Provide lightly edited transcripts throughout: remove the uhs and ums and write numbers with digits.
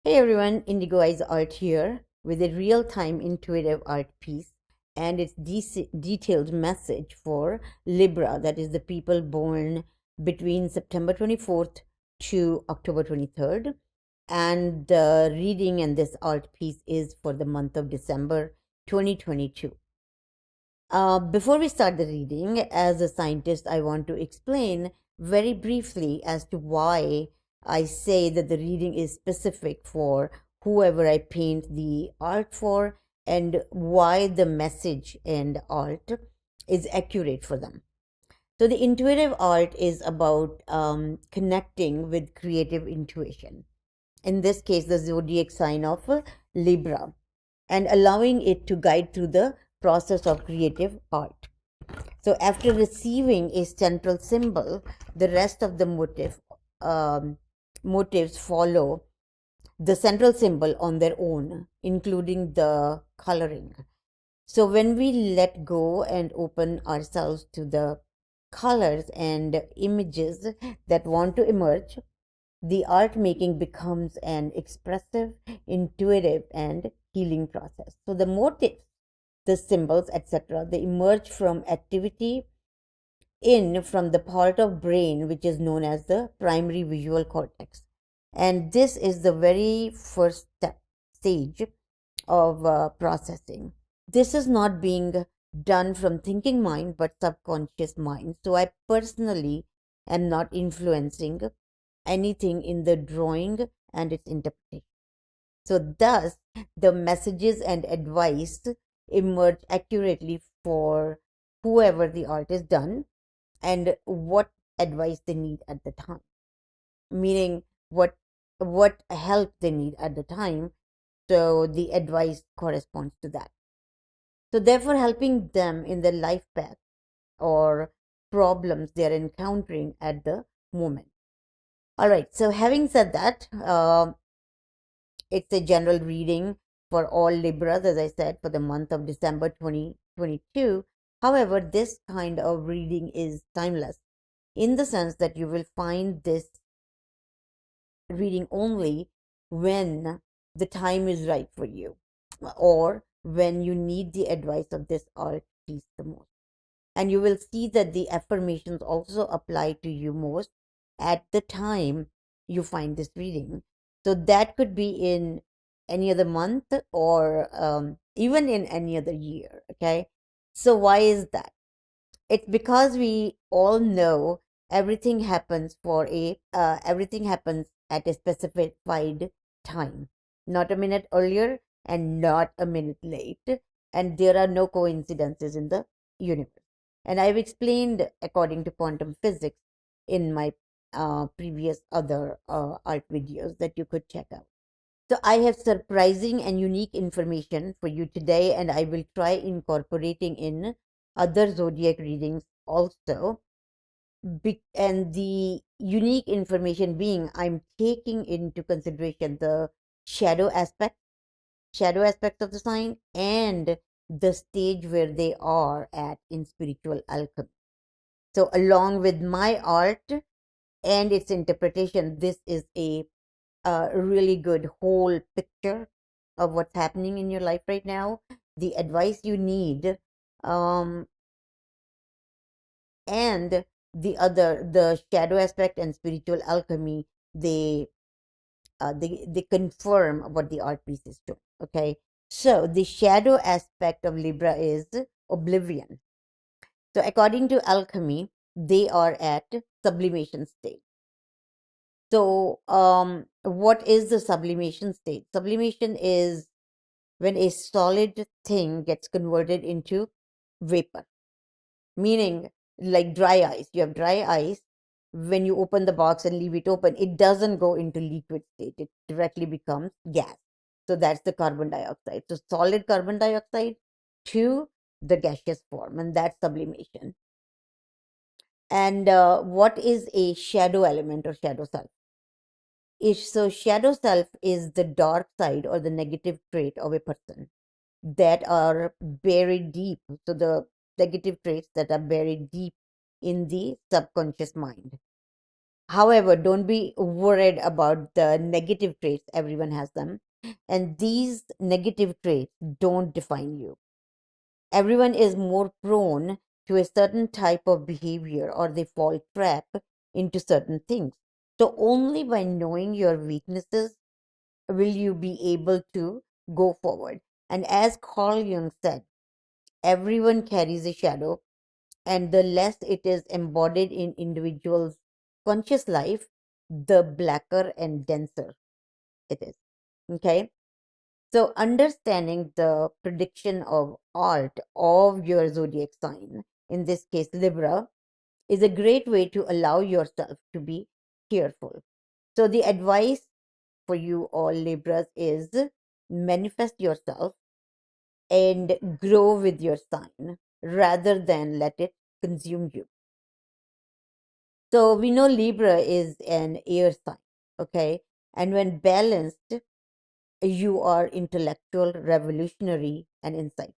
Hey everyone, Indigo Eyes Art here with a real time intuitive art piece and its detailed message for Libra, that is the people born between September 24th to October 23rd. And the reading and this art piece is for the month of December 2022. Before we start the reading, as a scientist, I want to explain very briefly as to why I say that the reading is specific for whoever I paint the art for and why the message and art is accurate for them. So, the intuitive art is about connecting with creative intuition. In this case, the zodiac sign of Libra, and allowing it to guide through the process of creative art. So, after receiving a central symbol, the rest of the um, motives follow the central symbol on their own, including the coloring. So, when we let go and open ourselves to the colors and images that want to emerge, the art making becomes an expressive, intuitive, and healing process. So, the motives, the symbols, etc., they emerge from activity in from the part of brain which is known as the primary visual cortex, and this is the very first stage of processing. This is not being done from thinking mind but subconscious mind, so I personally am not influencing anything in the drawing and its interpretation. So thus the messages and advice emerge accurately for whoever the art is done and what advice they need at the time, meaning what help they need at the time, so the advice corresponds to that, so therefore helping them in their life path or problems they are encountering at the moment. All right, so having said that, it's a general reading for all Libras, as I said, for the month of December 2022. However, this kind of reading is timeless in the sense that you will find this reading only when the time is right for you or when you need the advice of this art piece the most. And you will see that the affirmations also apply to you most at the time you find this reading. So that could be in any other month or even in any other year. Okay. So why is that? It's because we all know everything happens at a specified time, not a minute earlier and not a minute late, and there are no coincidences in the universe. And I've explained according to quantum physics in my previous other art videos that you could check out. So I have surprising and unique information for you today, and I will try incorporating in other zodiac readings also. And the unique information being, I'm taking into consideration the shadow aspect, shadow aspects of the sign, and the stage where they are at in spiritual alchemy. So, along with my art and its interpretation, this is a really good whole picture of what's happening in your life right now, the advice you need, um, and the shadow aspect and spiritual alchemy. They confirm what the art piece is doing. Okay, so the shadow aspect of Libra is oblivion. So according to alchemy, they are at sublimation state. So, what is the sublimation state? Sublimation is when a solid thing gets converted into vapor, meaning like dry ice. You have dry ice. When you open the box and leave it open, it doesn't go into liquid state, it directly becomes gas. So, that's the carbon dioxide. So, solid carbon dioxide to the gaseous form, and that's sublimation. And what is a shadow element or shadow self? So shadow self is the dark side or the negative trait of a person that are buried deep. So the negative traits that are buried deep in the subconscious mind. However, don't be worried about the negative traits. Everyone has them. And these negative traits don't define you. Everyone is more prone to a certain type of behavior, or they fall trap into certain things. So only by knowing your weaknesses will you be able to go forward. And as Carl Jung said, everyone carries a shadow, and the less it is embodied in individuals' conscious life, the blacker and denser it is. Okay. So, understanding the prediction of art of your zodiac sign, in this case Libra, is a great way to allow yourself to be careful. So, the advice for you all Libras is manifest yourself and grow with your sign rather than let it consume you. So, we know Libra is an air sign, okay? And when balanced, you are intellectual, revolutionary, and insightful.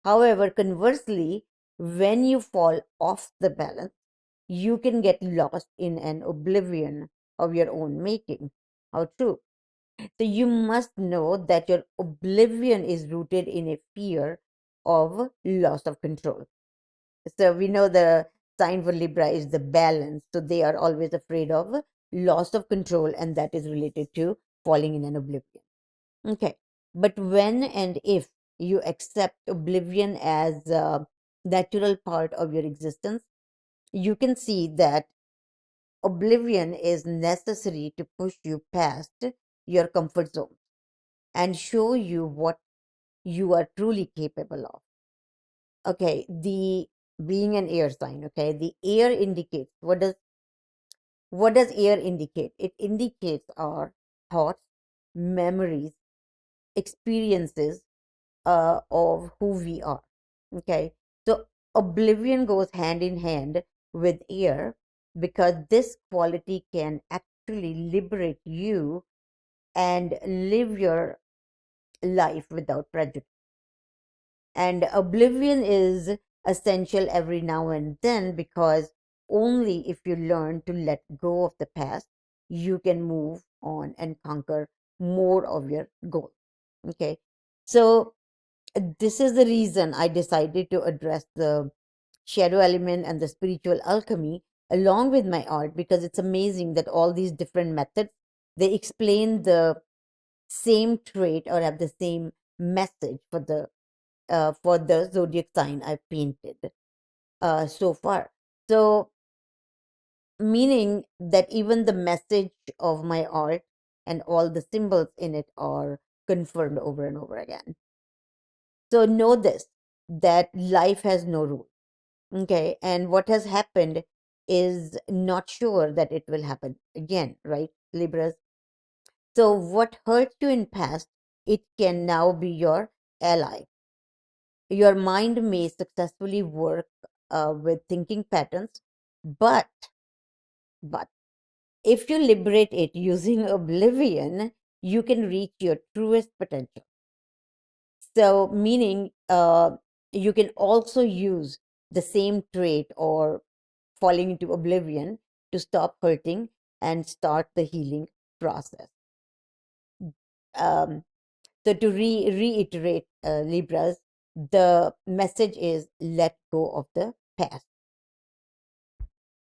However, conversely, when you fall off the balance, you can get lost in an oblivion of your own making. How true. So you must know that your oblivion is rooted in a fear of loss of control. So we know the sign for Libra is the balance. So they are always afraid of loss of control, and that is related to falling in an oblivion. Okay. But when and if you accept oblivion as a natural part of your existence, you can see that oblivion is necessary to push you past your comfort zone and show you what you are truly capable of. Okay, the being an air sign, okay, the air indicates what does air indicate? It indicates our thoughts, memories, experiences of who we are. Okay, so oblivion goes hand in hand with air because this quality can actually liberate you and live your life without prejudice. And oblivion is essential every now and then because only if you learn to let go of the past, you can move on and conquer more of your goals. Okay, so this is the reason I decided to address the shadow element and the spiritual alchemy along with my art, because it's amazing that all these different methods, they explain the same trait or have the same message for the zodiac sign I've painted so far. So meaning that even the message of my art and all the symbols in it are confirmed over and over again. So know this, that life has no rule. Okay. And what has happened is not sure that it will happen again, right? Libras. So what hurt you in past, it can now be your ally. Your mind may successfully work with thinking patterns, but but if you liberate it using oblivion, you can reach your truest potential. So, meaning you can also use the same trait or falling into oblivion to stop hurting and start the healing process. Um, so, to reiterate, Libras, the message is let go of the past.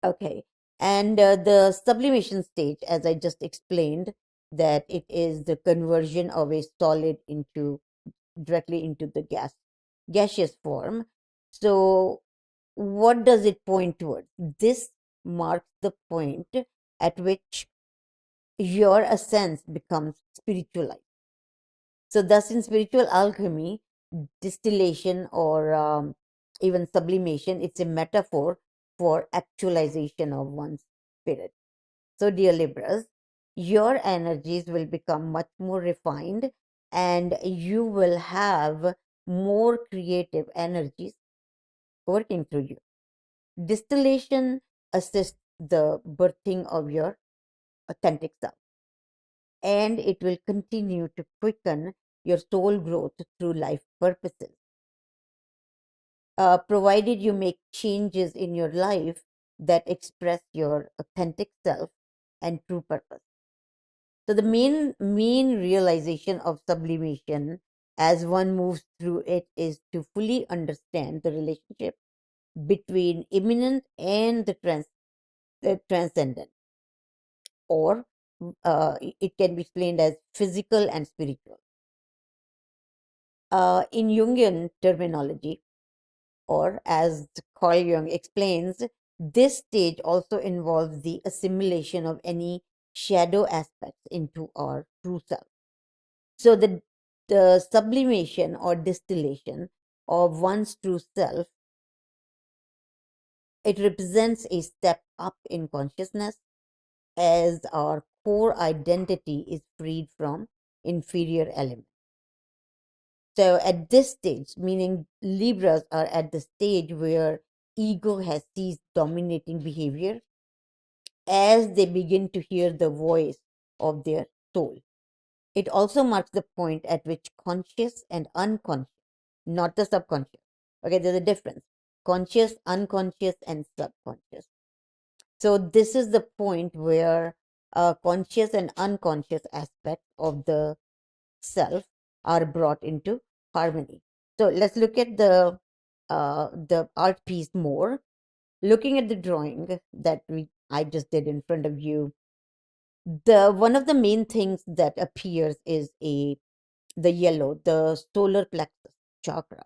Okay. And the sublimation stage, as I just explained, that it is the conversion of a solid into directly into the gaseous form. So, what does it point towards? This marks the point at which your essence becomes spiritualized. So, thus, in spiritual alchemy, distillation or even sublimation, it's a metaphor for actualization of one's spirit. So, dear Libras, your energies will become much more refined and you will have more creative energies working through you. Distillation assists the birthing of your authentic self, and it will continue to quicken your soul growth through life purposes. Provided you make changes in your life that express your authentic self and true purpose. So the main realization of sublimation as one moves through it is to fully understand the relationship between immanent and the transcendent, or it can be explained as physical and spiritual. In Jungian terminology, or as Carl Jung explains, this stage also involves the assimilation of any shadow aspects into our true self. So the sublimation or distillation of one's true self, it represents a step up in consciousness as our core identity is freed from inferior elements. So at this stage, meaning Libras are at the stage where ego has ceased dominating behavior as they begin to hear the voice of their soul. It also marks the point at which conscious and unconscious, not the subconscious. Okay, there's a difference. Conscious, unconscious, and subconscious. So this is the point where conscious and unconscious aspects of the self are brought into harmony. So let's look at the art piece more. Looking at the drawing that I just did in front of you, the one of the main things that appears is a the yellow, the solar plexus chakra.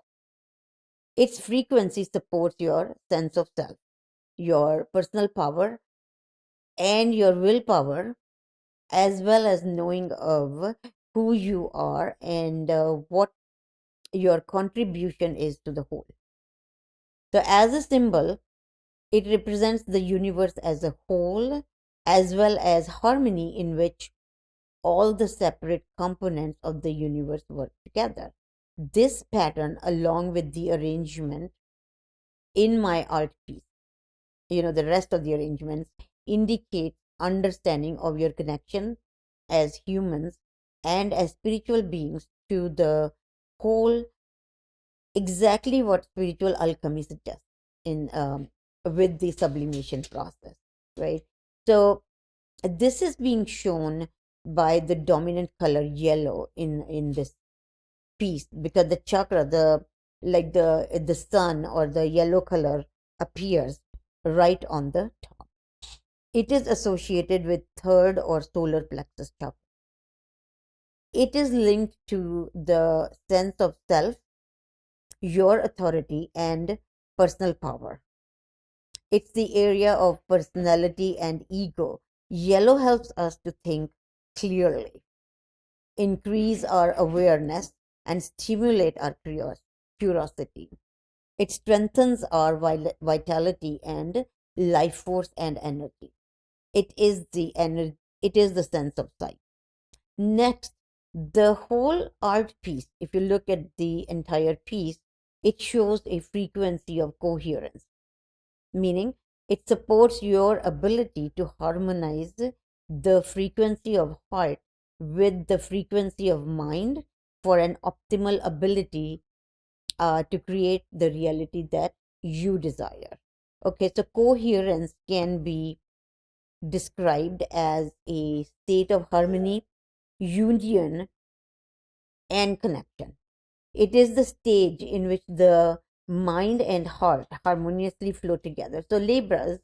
Its frequency supports your sense of self, your personal power, and your willpower, as well as knowing of who you are and what your contribution is to the whole. So, as a symbol, it represents the universe as a whole, as well as harmony in which all the separate components of the universe work together. This pattern, along with the arrangement in my art piece, the rest of the arrangements indicate understanding of your connection as humans and as spiritual beings to the whole, exactly what spiritual alchemy suggests in with the sublimation process, right? So this is being shown by the dominant color yellow in this piece, because the chakra, the sun or the yellow color appears right on the top. It is associated with third or solar plexus chakra. It is linked to the sense of self, your authority, and personal power. It's the area of personality and ego. Yellow helps us to think clearly, increase our awareness, and stimulate our curiosity. It strengthens our vitality and life force and energy. It is the sense of sight. Next, the whole art piece, if you look at the entire piece, it shows a frequency of coherence, meaning it supports your ability to harmonize the frequency of heart with the frequency of mind for an optimal ability to create the reality that you desire. Okay, so coherence can be described as a state of harmony, union, and connection. It is the stage in which the mind and heart harmoniously flow together. So, Libras,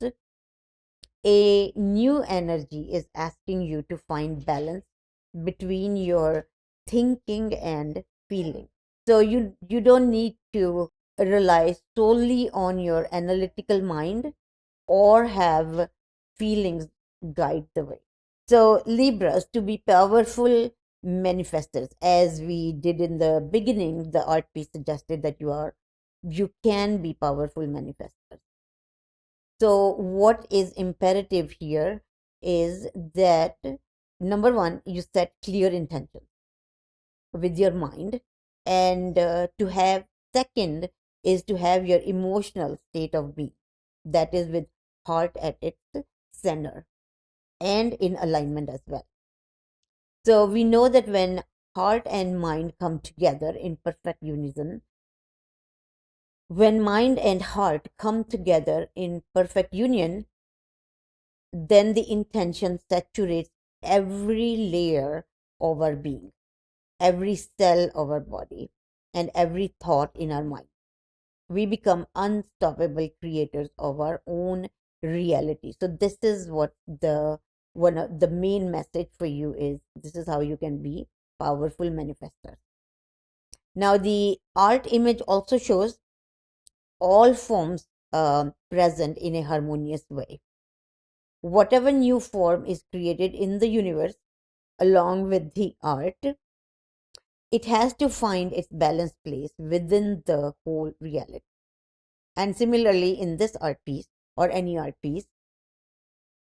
a new energy is asking you to find balance between your thinking and feeling. So you don't need to rely solely on your analytical mind or have feelings guide the way. So Libras, to be powerful manifestors, as we did in the beginning, the art piece suggested that you can be powerful manifestors. So what is imperative here is that number one, you set clear intention with your mind, and to have second is to have your emotional state of being, that is with heart at its center and in alignment as well. So we know that when heart and mind come together in perfect unison, When mind and heart come together in perfect union, then the intention saturates every layer of our being, every cell of our body, and every thought in our mind. We become unstoppable creators of our own reality. So this is what the one of the main message for you is. This is how you can be powerful manifestors. Now the art image also shows all forms present in a harmonious way. Whatever new form is created in the universe along with the art, it has to find its balanced place within the whole reality. And similarly, in this art piece or any art piece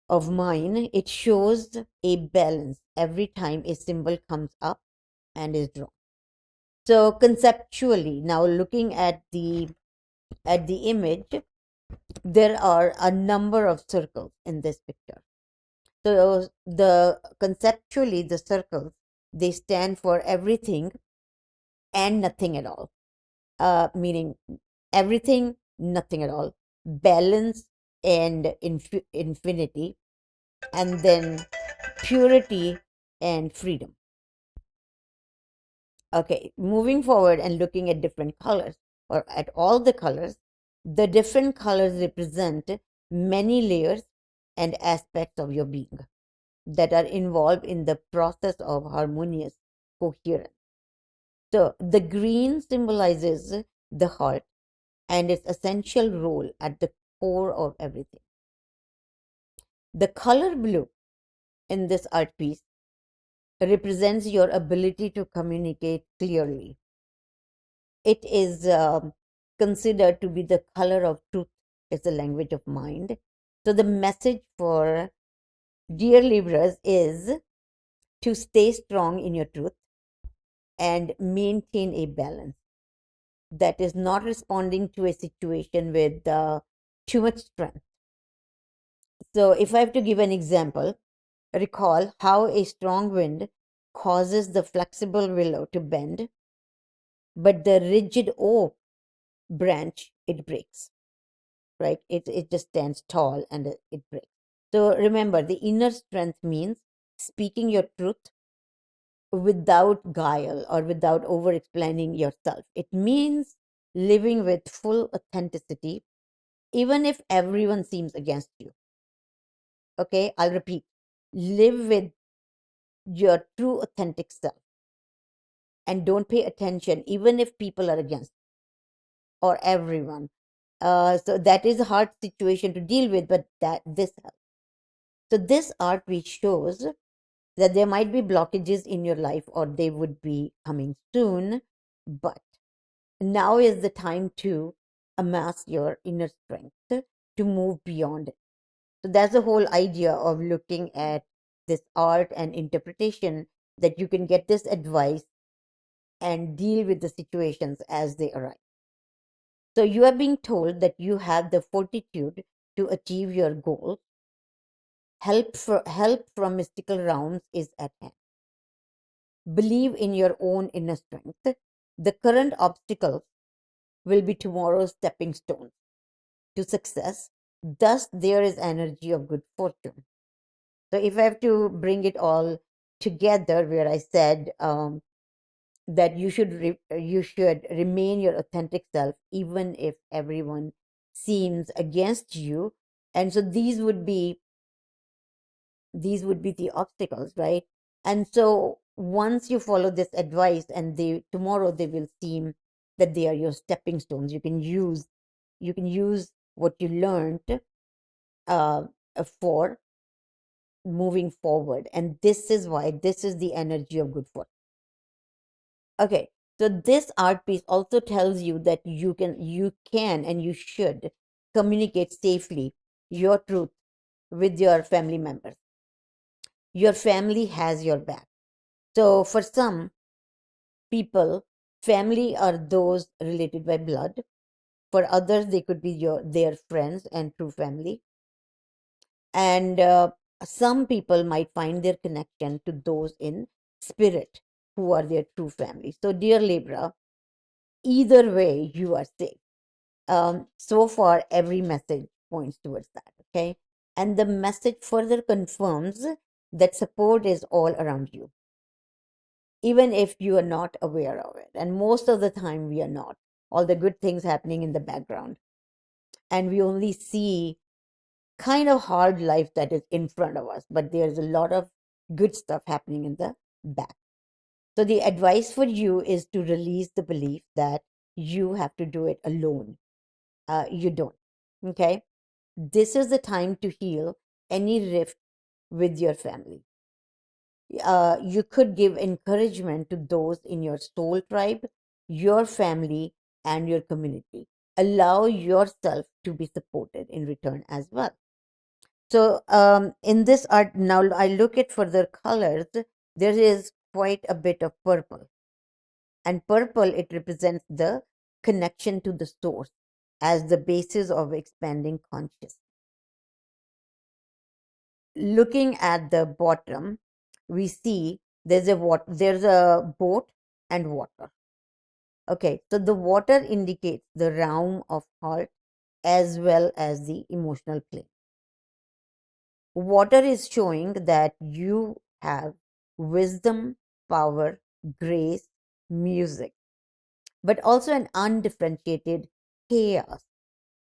of mine, it shows a balance every time a symbol comes up and is drawn. So conceptually, now looking at the image, there are a number of circles in this picture. So the conceptually the circles, they stand for everything and nothing at all. Meaning everything, nothing at all, balance and infinity, and then purity and freedom. Okay, moving forward and looking at different colors or at all the colors, the different colors represent many layers and aspects of your being that are involved in the process of harmonious coherence. So the green symbolizes the heart and its essential role at the core of everything. The color blue in this art piece represents your ability to communicate clearly. It is considered to be the color of truth, is the language of mind. So the message for dear Libras is to stay strong in your truth and maintain a balance that is not responding to a situation with too much strength. So, if I have to give an example, recall how a strong wind causes the flexible willow to bend, but the rigid oak branch, it breaks, right? It just stands tall and it breaks. So, remember, the inner strength means speaking your truth without guile or without over explaining yourself. It means living with full authenticity, even if everyone seems against you. Okay, I'll repeat, live with your true authentic self and don't pay attention even if people are against or everyone. So that is a hard situation to deal with, but that this helps. So this art which shows that there might be blockages in your life or they would be coming soon, but now is the time to amass your inner strength to move beyond it. So that's the whole idea of looking at this art and interpretation, that you can get this advice and deal with the situations as they arise. So you are being told that you have the fortitude to achieve your goals. Help from mystical realms is at hand. Believe in your own inner strength. The current obstacles will be tomorrow's stepping stones to success. Thus, there is energy of good fortune. So, if I have to bring it all together, where I said that you should remain your authentic self, even if everyone seems against you, and so these would be the obstacles, right? And so once you follow this advice, and they tomorrow they will seem that they are your stepping stones, you can use what you learned uh, for moving forward. And this is why this is the energy of good fortune. Okay, so this art piece also tells you that you can and you should communicate safely your truth with your family members. Your family has your back. So for some people, family are those related by blood. For others, they could be their friends and true family. And some people might find their connection to those in spirit who are their true family. So, dear Libra, either way, you are safe. So far, every message points towards that. Okay. And the message further confirms that support is all around you, even if you are not aware of it. And most of the time, we are not. All the good things happening in the background. And we only see kind of hard life that is in front of us, but there's a lot of good stuff happening in the back. So, the advice for you is to release the belief that you have to do it alone. You don't. Okay. This is the time to heal any rift with your family. You could give encouragement to those in your soul tribe, your family, and your community. Allow yourself to be supported in return as well. So, in this art, now I look at further colors, there is quite a bit of purple. And purple, it represents the connection to the source as the basis of expanding consciousness. Looking at the bottom, we see there's a boat and water. Okay, so the water indicates the realm of heart as well as the emotional plane. Water is showing that you have wisdom, power, grace, music, but also an undifferentiated chaos.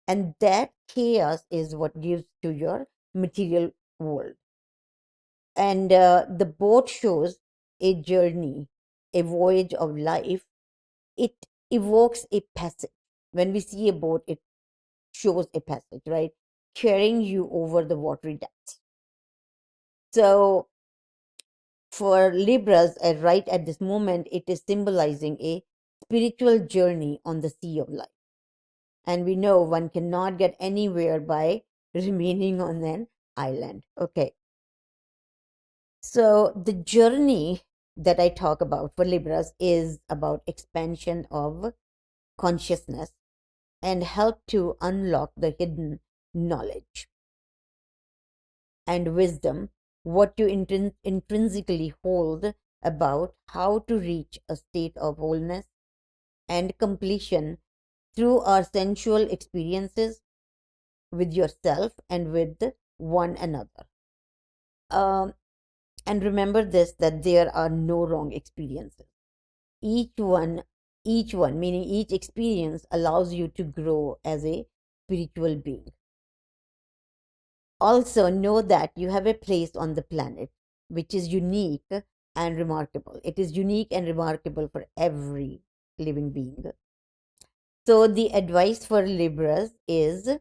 And that chaos is what gives to your material world. And the boat shows a journey, a voyage of life. It evokes a passage. When we see a boat, it shows a passage, right? Carrying you over the watery depths. So for Libras, right at this moment, it is symbolizing a spiritual journey on the sea of life. And we know one cannot get anywhere by remaining on an island. Okay. So the journey that I talk about for Libras is about expansion of consciousness and help to unlock the hidden knowledge and wisdom, what you intrinsically hold about how to reach a state of wholeness and completion through our sensual experiences with yourself and with one another. Um, and remember this, that there are no wrong experiences. Each one, each one, meaning each experience allows you to grow as a spiritual being. Also, know that you have a place on the planet which is unique and remarkable. It is unique and remarkable for every living being. So, the advice for Libras is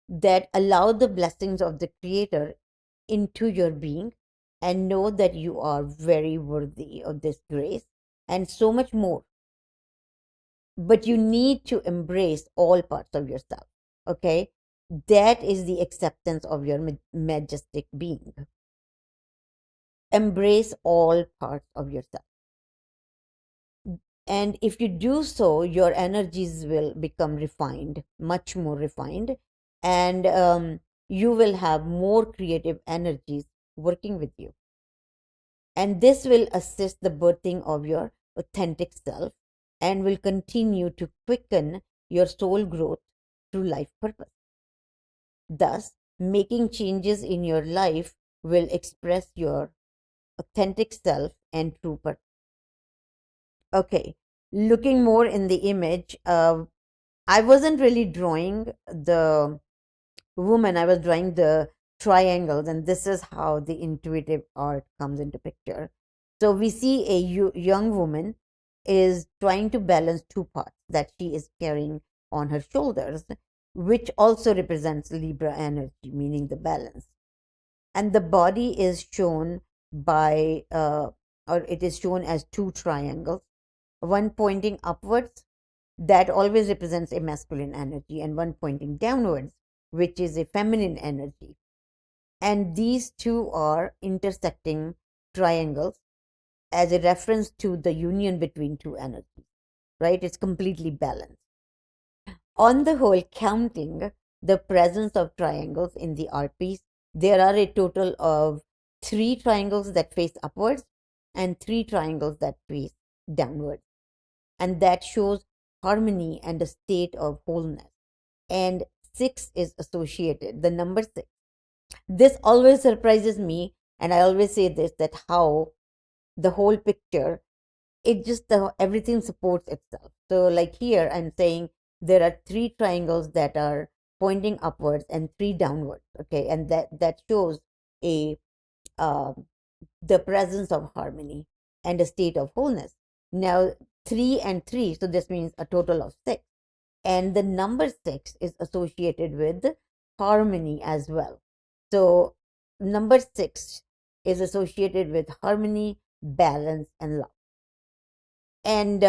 that allow the blessings of the Creator into your being and know that you are very worthy of this grace and so much more. But you need to embrace all parts of yourself. Okay, that is the acceptance of your majestic being. Embrace all parts of yourself, and if you do so, your energies will become refined, much more refined, and you will have more creative energies working with you, and this will assist the birthing of your authentic self and will continue to quicken your soul growth through life purpose. Thus, making changes in your life will express your authentic self and true purpose. Okay, looking more in the image, I wasn't really drawing the woman, I was drawing the triangles, and this is how the intuitive art comes into picture. So we see a young woman is trying to balance two parts that she is carrying on her shoulders, which also represents Libra energy, meaning the balance. And the body is shown by, or it is shown as two triangles, one pointing upwards, that always represents a masculine energy, and one pointing downwards, which is a feminine energy. And these two are intersecting triangles as a reference to the union between two energies, right? It's completely balanced. On the whole, counting the presence of triangles in the art piece, there are a total of three triangles that face upwards and three triangles that face downwards. And that shows harmony and a state of wholeness. And six is associated, the number six. This always surprises me, and I always say this, that how the whole picture, it just everything supports itself. So like here I'm saying there are three triangles that are pointing upwards and three downwards, okay, and that shows a um, the presence of harmony and a state of wholeness. Now, three and three, so this means a total of six. And the number six is associated with harmony as well. So, number six is associated with harmony, balance, and love. And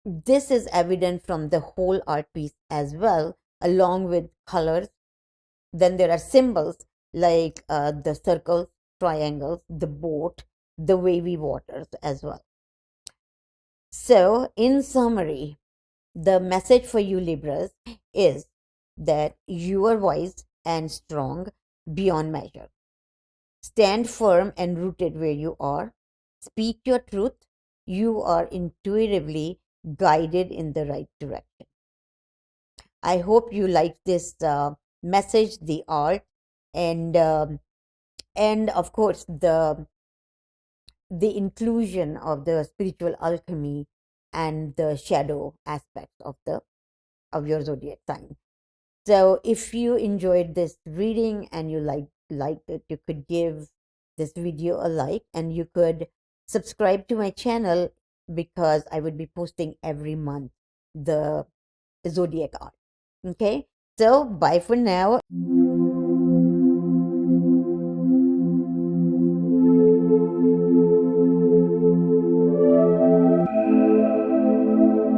this is evident from the whole art piece as well, along with colors. Then there are symbols like the circles, triangles, the boat, the wavy waters as well. So, in summary, the message for you, Libras, is that you are wise and strong beyond measure. Stand firm and rooted where you are. Speak your truth. You are intuitively guided in the right direction. I hope you like this message, the art, and of course the inclusion of the spiritual alchemy and the shadow aspects of your zodiac sign. So if you enjoyed this reading and you liked it, you could give this video a like, and you could subscribe to my channel, because I would be posting every month the zodiac art. Okay, so bye for now.